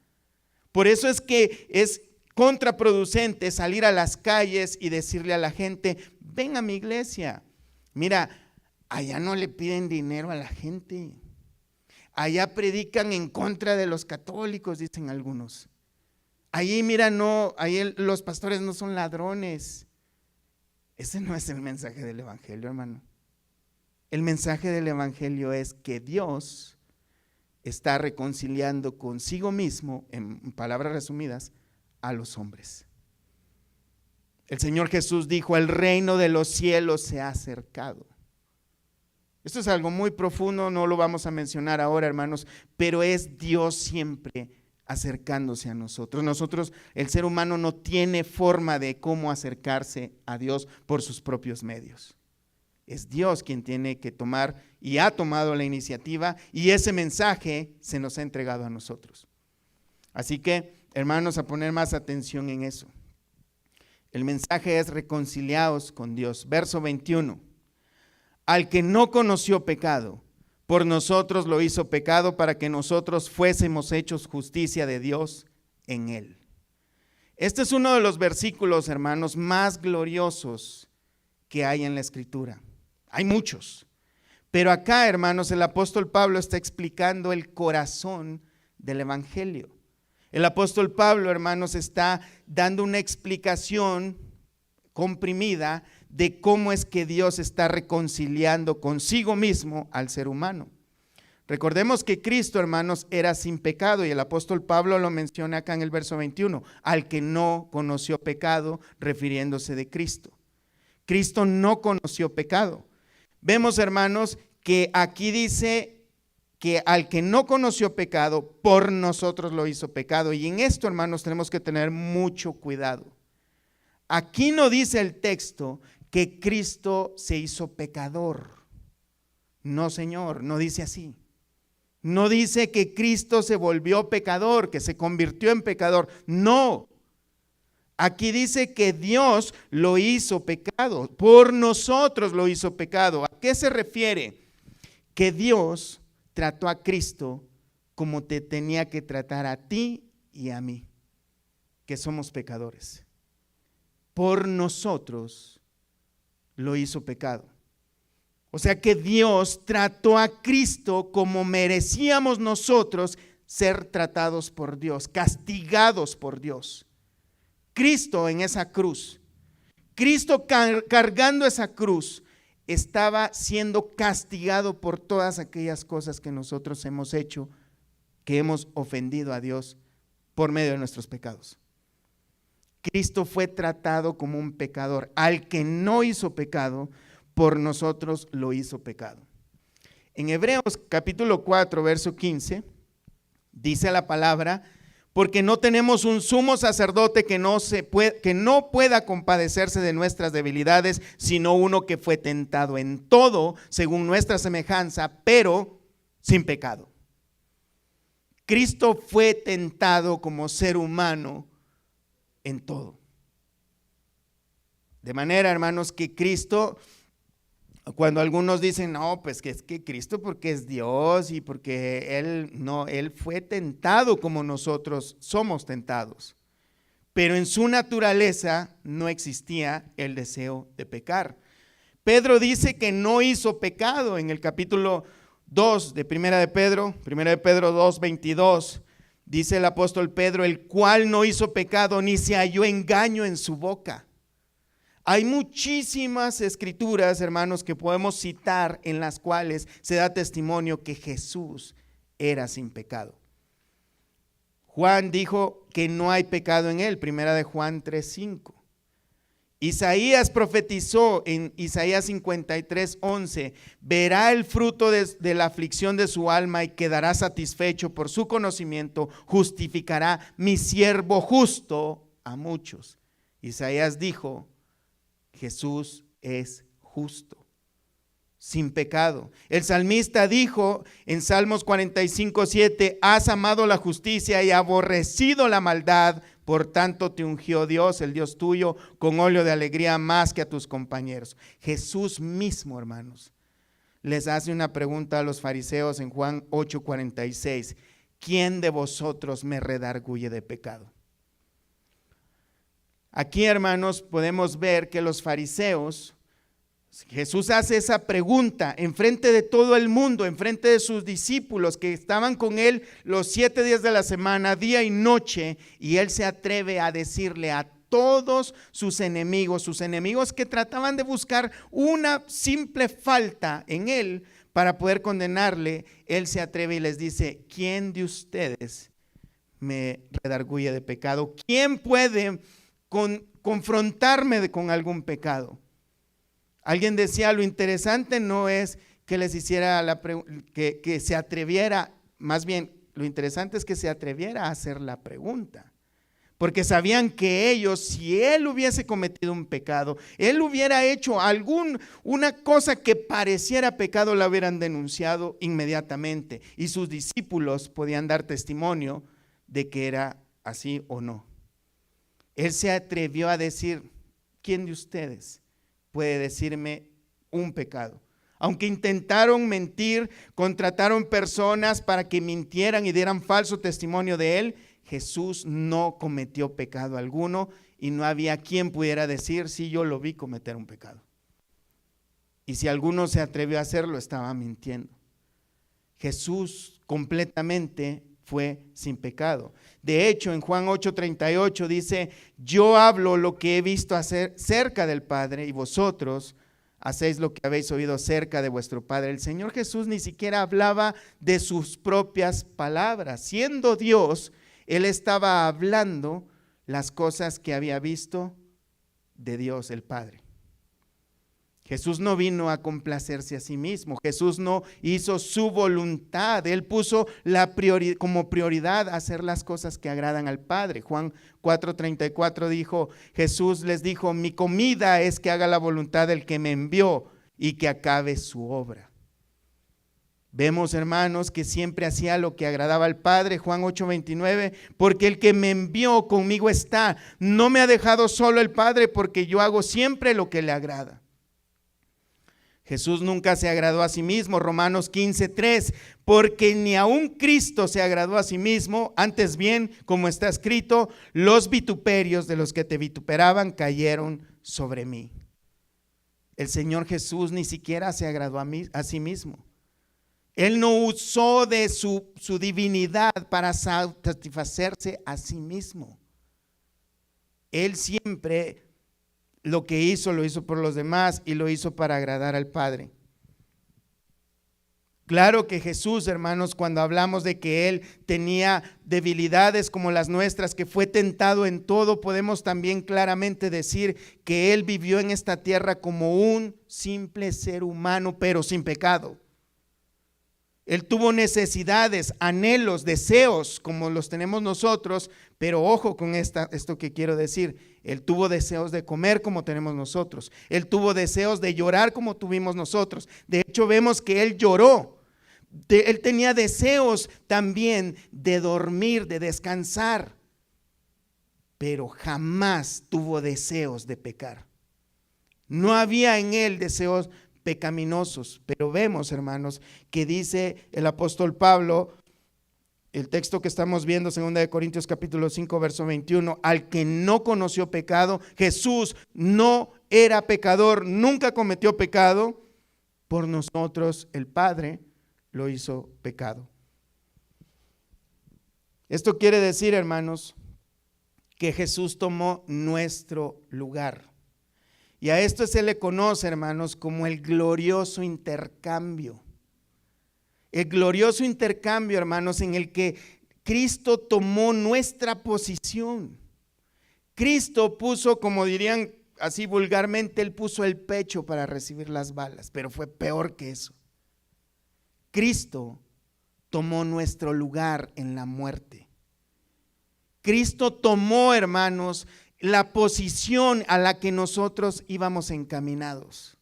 Por eso es que es contraproducente salir a las calles y decirle a la gente, ven a mi iglesia. Mira, allá no le piden dinero a la gente. Allá predican en contra de los católicos, dicen algunos. Allí, mira, no, ahí los pastores no son ladrones. Ese no es el mensaje del evangelio, hermano. El mensaje del evangelio es que Dios está reconciliando consigo mismo, en palabras resumidas, a los hombres. El Señor Jesús dijo, el reino de los cielos se ha acercado. Esto es algo muy profundo, no lo vamos a mencionar ahora, hermanos, pero es Dios siempre acercándose a nosotros. Nosotros, el ser humano no tiene forma de cómo acercarse a Dios por sus propios medios. Es Dios quien tiene que tomar y ha tomado la iniciativa, y ese mensaje se nos ha entregado a nosotros. Así que, hermanos, a poner más atención en eso. El mensaje es reconciliados con Dios. Verso 21. Al que no conoció pecado, por nosotros lo hizo pecado para que nosotros fuésemos hechos justicia de Dios en él. Este es uno de los versículos, hermanos, más gloriosos que hay en la Escritura. Hay muchos, pero acá, hermanos, el apóstol Pablo está explicando el corazón del evangelio. El apóstol Pablo, hermanos, está dando una explicación comprimida de cómo es que Dios está reconciliando consigo mismo al ser humano. Recordemos que Cristo, hermanos, era sin pecado, y el apóstol Pablo lo menciona acá en el verso 21, al que no conoció pecado, refiriéndose de Cristo. Cristo no conoció pecado. Vemos, hermanos, que aquí dice que al que no conoció pecado, por nosotros lo hizo pecado. Y en esto, hermanos, tenemos que tener mucho cuidado. Aquí no dice el texto que Cristo se hizo pecador. No, Señor, no dice así. No dice que Cristo se volvió pecador, que se convirtió en pecador. No. Aquí dice que Dios lo hizo pecado, por nosotros lo hizo pecado. ¿A qué se refiere? Que Dios trató a Cristo como te tenía que tratar a ti y a mí, que somos pecadores. Por nosotros lo hizo pecado. O sea que Dios trató a Cristo como merecíamos nosotros ser tratados por Dios, castigados por Dios. Cristo en esa cruz, Cristo cargando esa cruz, estaba siendo castigado por todas aquellas cosas que nosotros hemos hecho, que hemos ofendido a Dios por medio de nuestros pecados. Cristo fue tratado como un pecador. Al que no hizo pecado, por nosotros lo hizo pecado. En Hebreos capítulo 4, verso 15, dice la palabra: porque no tenemos un sumo sacerdote que no pueda compadecerse de nuestras debilidades, sino uno que fue tentado en todo, según nuestra semejanza, pero sin pecado. Cristo fue tentado como ser humano en todo. De manera, hermanos, que Cristo, cuando algunos dicen, no, pues que es que Cristo porque es Dios y porque Él fue tentado como nosotros somos tentados. Pero en su naturaleza no existía el deseo de pecar. Pedro dice que no hizo pecado en el capítulo 2 de Primera de Pedro 2:22. Dice el apóstol Pedro, el cual no hizo pecado ni se halló engaño en su boca. Hay muchísimas escrituras, hermanos, que podemos citar en las cuales se da testimonio que Jesús era sin pecado. Juan dijo que no hay pecado en él, primera de Juan 3:5. Isaías profetizó en Isaías 53:11, verá el fruto de la aflicción de su alma y quedará satisfecho por su conocimiento, justificará mi siervo justo a muchos. Isaías dijo, Jesús es justo, sin pecado. El salmista dijo en Salmos 45:7, has amado la justicia y aborrecido la maldad, por tanto te ungió Dios, el Dios tuyo, con óleo de alegría más que a tus compañeros. Jesús mismo, hermanos, les hace una pregunta a los fariseos en Juan 8:46. ¿quién de vosotros me redarguye de pecado? Aquí, hermanos, podemos ver que los fariseos, Jesús hace esa pregunta enfrente de todo el mundo, enfrente de sus discípulos que estaban con él los 7 días de la semana, día y noche, y él se atreve a decirle a todos sus enemigos que trataban de buscar una simple falta en él para poder condenarle, él se atreve y les dice: ¿quién de ustedes me redarguye de pecado? ¿Quién puede confrontarme con algún pecado? Alguien decía, lo interesante no es que les hiciera que se atreviera, más bien lo interesante es que se atreviera a hacer la pregunta. Porque sabían que ellos, si él hubiese cometido un pecado, él hubiera hecho una cosa que pareciera pecado, la hubieran denunciado inmediatamente. Y sus discípulos podían dar testimonio de que era así o no. Él se atrevió a decir: ¿quién de ustedes puede decirme un pecado? Aunque intentaron mentir, contrataron personas para que mintieran y dieran falso testimonio de él, Jesús no cometió pecado alguno y no había quien pudiera decir: sí, yo lo vi cometer un pecado. Y si alguno se atrevió a hacerlo, estaba mintiendo. Jesús completamente fue sin pecado. De hecho, en Juan 8:38 dice: yo hablo lo que he visto hacer cerca del Padre y vosotros hacéis lo que habéis oído cerca de vuestro Padre. El Señor Jesús ni siquiera hablaba de sus propias palabras. Siendo Dios, Él estaba hablando las cosas que había visto de Dios el Padre. Jesús no vino a complacerse a sí mismo. Jesús no hizo su voluntad. Él puso como prioridad hacer las cosas que agradan al Padre. Juan 4:34 Jesús les dijo: mi comida es que haga la voluntad del que me envió y que acabe su obra. Vemos, hermanos, que siempre hacía lo que agradaba al Padre. Juan 8:29, porque el que me envió conmigo está. No me ha dejado solo el Padre, porque yo hago siempre lo que le agrada. Jesús nunca se agradó a sí mismo. Romanos 15:3, porque ni aun Cristo se agradó a sí mismo, antes bien, como está escrito: los vituperios de los que te vituperaban cayeron sobre mí. El Señor Jesús ni siquiera se agradó a sí mismo. Él no usó de su divinidad para satisfacerse a sí mismo. Él siempre lo que hizo, lo hizo por los demás y lo hizo para agradar al Padre. Claro que Jesús, hermanos, cuando hablamos de que Él tenía debilidades como las nuestras, que fue tentado en todo, podemos también claramente decir que Él vivió en esta tierra como un simple ser humano, pero sin pecado. Él tuvo necesidades, anhelos, deseos como los tenemos nosotros, pero ojo con esto que quiero decir. Él tuvo deseos de comer como tenemos nosotros. Él tuvo deseos de llorar como tuvimos nosotros. De hecho, vemos que Él lloró. Él tenía deseos también de dormir, de descansar, pero jamás tuvo deseos de pecar. No había en Él deseos pecaminosos, pero vemos, hermanos, que dice el apóstol Pablo, el texto que estamos viendo, 2 Corintios capítulo 5, verso 21, al que no conoció pecado. Jesús no era pecador, nunca cometió pecado, por nosotros el Padre lo hizo pecado. Esto quiere decir, hermanos, que Jesús tomó nuestro lugar. Y a esto se le conoce, hermanos, como el glorioso intercambio. El glorioso intercambio, hermanos, en el que Cristo tomó nuestra posición. Cristo puso, como dirían así vulgarmente, Él puso el pecho para recibir las balas, pero fue peor que eso. Cristo tomó nuestro lugar en la muerte. Cristo tomó, hermanos, la posición a la que nosotros íbamos encaminados.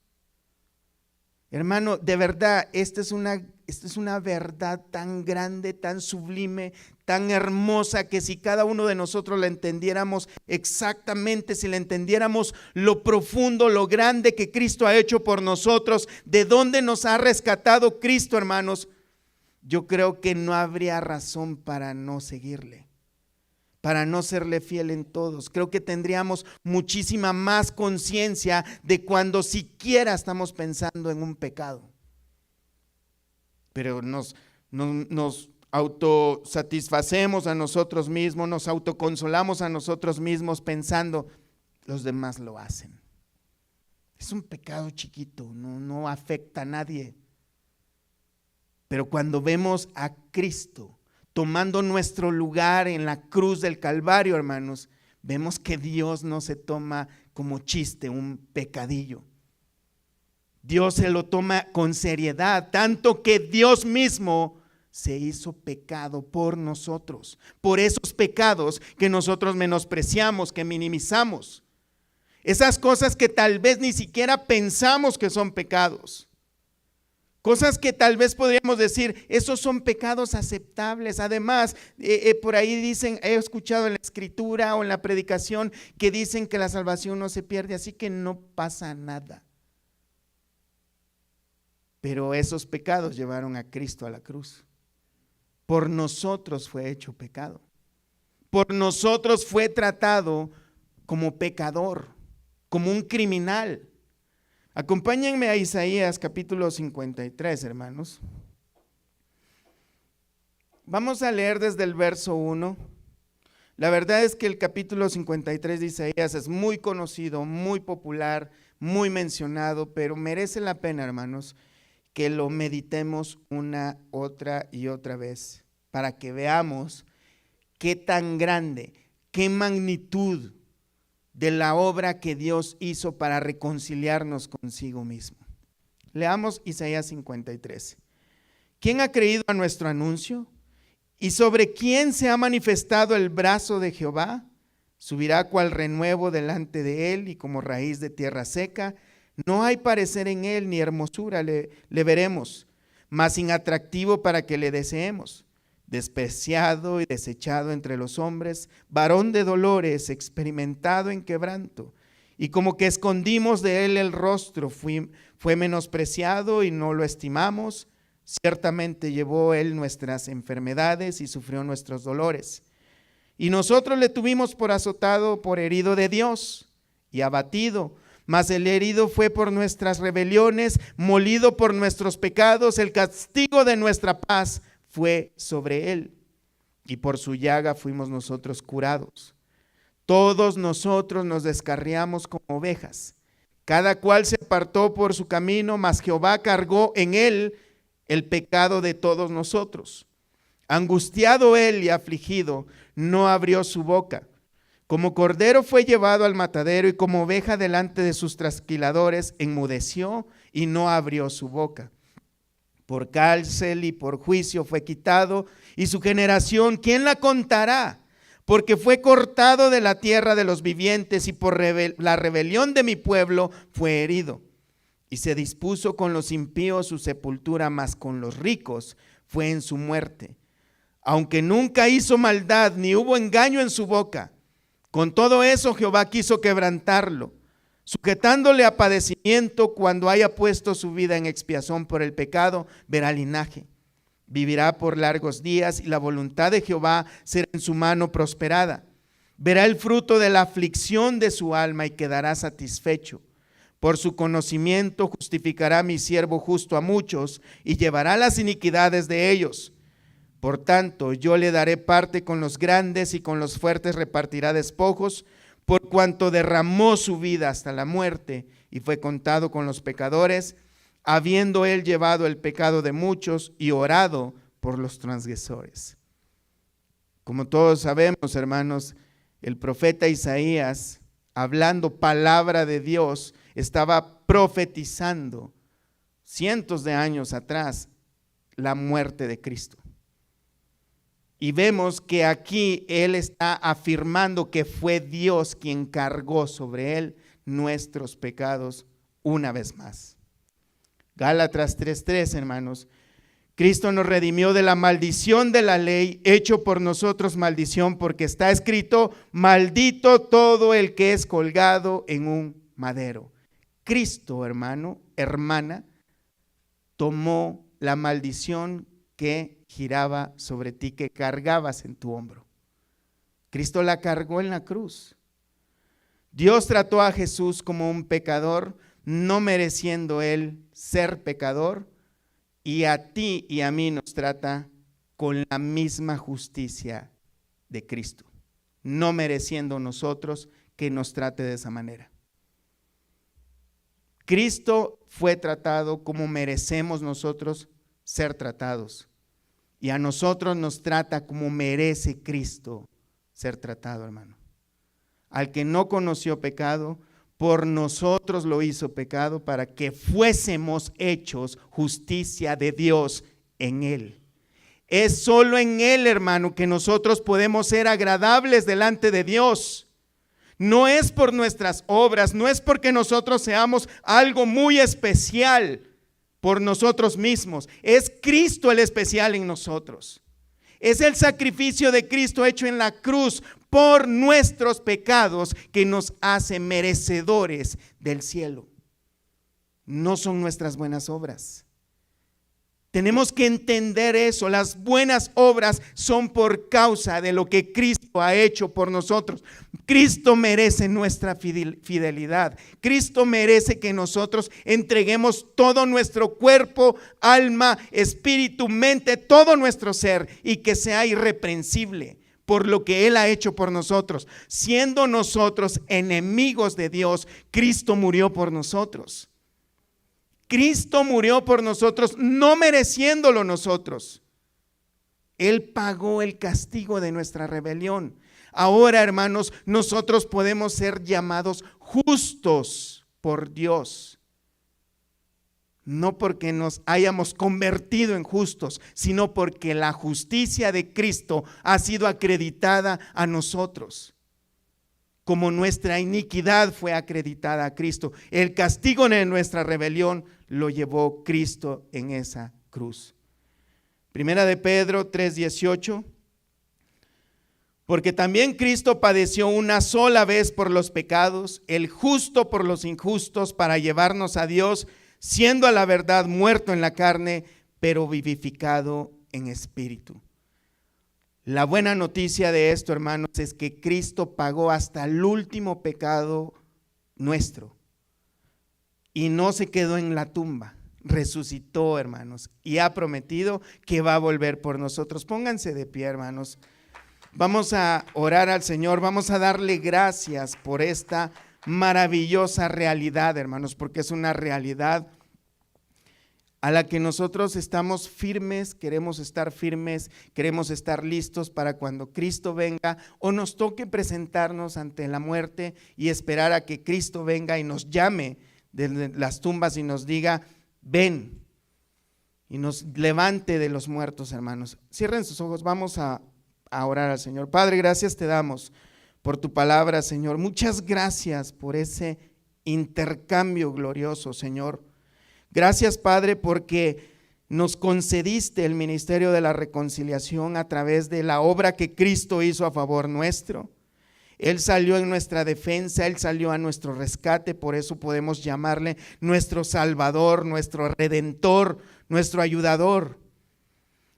Hermano, de verdad, esta es una verdad tan grande, tan sublime, tan hermosa, que si cada uno de nosotros la entendiéramos exactamente, si la entendiéramos lo profundo, lo grande que Cristo ha hecho por nosotros, de dónde nos ha rescatado Cristo, hermanos, yo creo que no habría razón para no seguirle, para no serle fiel en todos. Creo que tendríamos muchísima más conciencia de cuando siquiera estamos pensando en un pecado. Pero nos autosatisfacemos a nosotros mismos, nos autoconsolamos a nosotros mismos pensando, los demás lo hacen. Es un pecado chiquito, no afecta a nadie. Pero cuando vemos a Cristo tomando nuestro lugar en la cruz del Calvario, hermanos, vemos que Dios no se toma como chiste un pecadillo. Dios se lo toma con seriedad, tanto que Dios mismo se hizo pecado por nosotros, por esos pecados que nosotros menospreciamos, que minimizamos. Esas cosas que tal vez ni siquiera pensamos que son pecados. Cosas que tal vez podríamos decir, esos son pecados aceptables. Además, por ahí dicen, he escuchado en la escritura o en la predicación que dicen que la salvación no se pierde, así que no pasa nada. Pero esos pecados llevaron a Cristo a la cruz. Por nosotros fue hecho pecado. Por nosotros fue tratado como pecador, como un criminal. Acompáñenme a Isaías capítulo 53, hermanos. Vamos a leer desde el verso 1. La verdad es que el capítulo 53 de Isaías es muy conocido, muy popular, muy mencionado, pero merece la pena, hermanos, que lo meditemos una, otra y otra vez, para que veamos qué tan grande, qué magnitud de la obra que Dios hizo para reconciliarnos consigo mismo. Leamos Isaías 53. ¿Quién ha creído a nuestro anuncio? ¿Y sobre quién se ha manifestado el brazo de Jehová? Subirá cual renuevo delante de él y como raíz de tierra seca. No hay parecer en él ni hermosura le veremos, mas sin atractivo para que le deseemos. Despreciado y desechado entre los hombres, varón de dolores, experimentado en quebranto, y como que escondimos de él el rostro, fue menospreciado y no lo estimamos. Ciertamente llevó él nuestras enfermedades y sufrió nuestros dolores. Y nosotros le tuvimos por azotado, por herido de Dios y abatido. Mas el herido fue por nuestras rebeliones, molido por nuestros pecados. El castigo de nuestra paz fue sobre él, y por su llaga fuimos nosotros curados. Todos nosotros nos descarriamos como ovejas, cada cual se apartó por su camino, mas Jehová cargó en él el pecado de todos nosotros. Angustiado él y afligido, no abrió su boca. Como cordero fue llevado al matadero, y como oveja delante de sus trasquiladores, enmudeció y no abrió su boca. Por cárcel y por juicio fue quitado, y su generación, ¿quién la contará? Porque fue cortado de la tierra de los vivientes, y por la rebelión de mi pueblo fue herido. Y se dispuso con los impíos su sepultura, mas con los ricos fue en su muerte. Aunque nunca hizo maldad, ni hubo engaño en su boca, con todo eso Jehová quiso quebrantarlo, sujetándole a padecimiento. Cuando haya puesto su vida en expiación por el pecado, verá linaje. Vivirá por largos días, y la voluntad de Jehová será en su mano prosperada. Verá el fruto de la aflicción de su alma y quedará satisfecho. Por su conocimiento justificará mi siervo justo a muchos, y llevará las iniquidades de ellos. Por tanto, yo le daré parte con los grandes, y con los fuertes repartirá despojos, por cuanto derramó su vida hasta la muerte y fue contado con los pecadores, habiendo él llevado el pecado de muchos y orado por los transgresores. Como todos sabemos, hermanos, el profeta Isaías, hablando palabra de Dios, estaba profetizando cientos de años atrás la muerte de Cristo. Y vemos que aquí él está afirmando que fue Dios quien cargó sobre él nuestros pecados una vez más. Gálatas 3:3, hermanos. Cristo nos redimió de la maldición de la ley, hecho por nosotros maldición, porque está escrito: maldito todo el que es colgado en un madero. Cristo, hermano, hermana, tomó la maldición que giraba sobre ti, que cargabas en tu hombro. Cristo la cargó en la cruz. Dios trató a Jesús como un pecador, no mereciendo él ser pecador, y a ti y a mí nos trata con la misma justicia de Cristo, no mereciendo nosotros que nos trate de esa manera. Cristo fue tratado como merecemos nosotros ser tratados, y a nosotros nos trata como merece Cristo ser tratado, hermano. Al que no conoció pecado, por nosotros lo hizo pecado para que fuésemos hechos justicia de Dios en él. Es solo en él, hermano, que nosotros podemos ser agradables delante de Dios. No es por nuestras obras, no es porque nosotros seamos algo muy especial por nosotros mismos. Es Cristo el especial en nosotros. Es el sacrificio de Cristo hecho en la cruz por nuestros pecados que nos hace merecedores del cielo. No son nuestras buenas obras. Tenemos que entender eso. Las buenas obras son por causa de lo que Cristo ha hecho por nosotros. Cristo merece nuestra fidelidad. Cristo merece que nosotros entreguemos todo nuestro cuerpo, alma, espíritu, mente, todo nuestro ser, y que sea irreprensible por lo que Él ha hecho por nosotros. Siendo nosotros enemigos de Dios, Cristo murió por nosotros. Cristo murió por nosotros, no mereciéndolo nosotros. Él pagó el castigo de nuestra rebelión. Ahora, hermanos, nosotros podemos ser llamados justos por Dios. No porque nos hayamos convertido en justos, sino porque la justicia de Cristo ha sido acreditada a nosotros. Como nuestra iniquidad fue acreditada a Cristo, el castigo de nuestra rebelión lo llevó Cristo en esa cruz. Primera de Pedro 3:18. Porque también Cristo padeció una sola vez por los pecados, el justo por los injustos, para llevarnos a Dios, siendo a la verdad muerto en la carne, pero vivificado en espíritu. La buena noticia de esto, hermanos, es que Cristo pagó hasta el último pecado nuestro y no se quedó en la tumba, resucitó, hermanos, y ha prometido que va a volver por nosotros. Pónganse de pie, hermanos. Vamos a orar al Señor, vamos a darle gracias por esta maravillosa realidad, hermanos, porque es una realidad a la que nosotros estamos firmes, queremos estar listos para cuando Cristo venga o nos toque presentarnos ante la muerte y esperar a que Cristo venga y nos llame de las tumbas y nos diga, ven, y nos levante de los muertos, hermanos. Cierren sus ojos, vamos a orar al Señor. Padre, gracias te damos por tu palabra, Señor. Muchas gracias por ese intercambio glorioso, Señor. Gracias, Padre, porque nos concediste el ministerio de la reconciliación a través de la obra que Cristo hizo a favor nuestro. Él salió en nuestra defensa, Él salió a nuestro rescate, por eso podemos llamarle nuestro Salvador, nuestro Redentor, nuestro ayudador.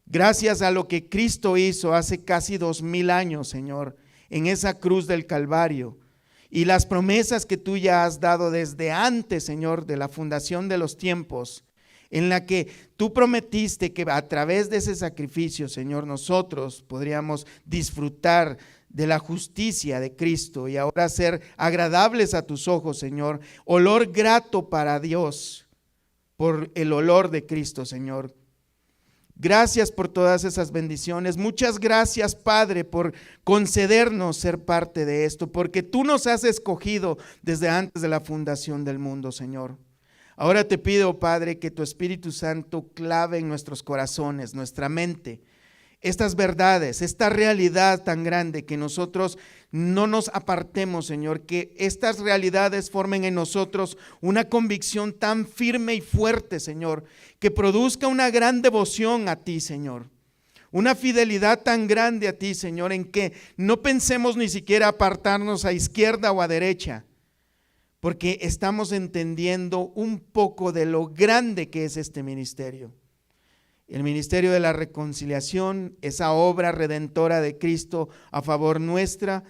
Gracias a lo que Cristo hizo hace casi 2000 años, Señor, en esa cruz del Calvario. Y las promesas que tú ya has dado desde antes, Señor, de la fundación de los tiempos, en la que tú prometiste que a través de ese sacrificio, Señor, nosotros podríamos disfrutar de la justicia de Cristo y ahora ser agradables a tus ojos, Señor, olor grato para Dios por el olor de Cristo, Señor. Gracias por todas esas bendiciones. Muchas gracias, Padre, por concedernos ser parte de esto, porque tú nos has escogido desde antes de la fundación del mundo, Señor. Ahora te pido, Padre, que tu Espíritu Santo clave en nuestros corazones, nuestra mente, estas verdades, esta realidad tan grande, que nosotros no nos apartemos, Señor, que estas realidades formen en nosotros una convicción tan firme y fuerte, Señor, que produzca una gran devoción a ti, Señor, una fidelidad tan grande a ti, Señor, en que no pensemos ni siquiera apartarnos a izquierda o a derecha, porque estamos entendiendo un poco de lo grande que es este ministerio. El ministerio de la reconciliación, esa obra redentora de Cristo a favor nuestra.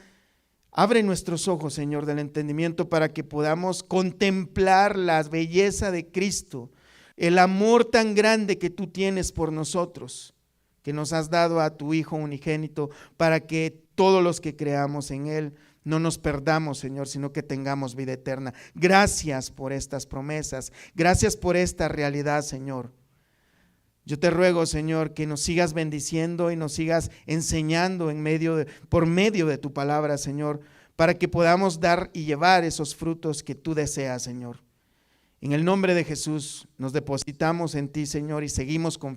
Abre nuestros ojos, Señor, del entendimiento para que podamos contemplar la belleza de Cristo, el amor tan grande que tú tienes por nosotros, que nos has dado a tu Hijo unigénito, para que todos los que creamos en Él no nos perdamos, Señor, sino que tengamos vida eterna. Gracias por estas promesas, gracias por esta realidad, Señor. Yo te ruego, Señor, que nos sigas bendiciendo y nos sigas enseñando por medio de tu palabra, Señor, para que podamos dar y llevar esos frutos que tú deseas, Señor. En el nombre de Jesús nos depositamos en ti, Señor, y seguimos confiando.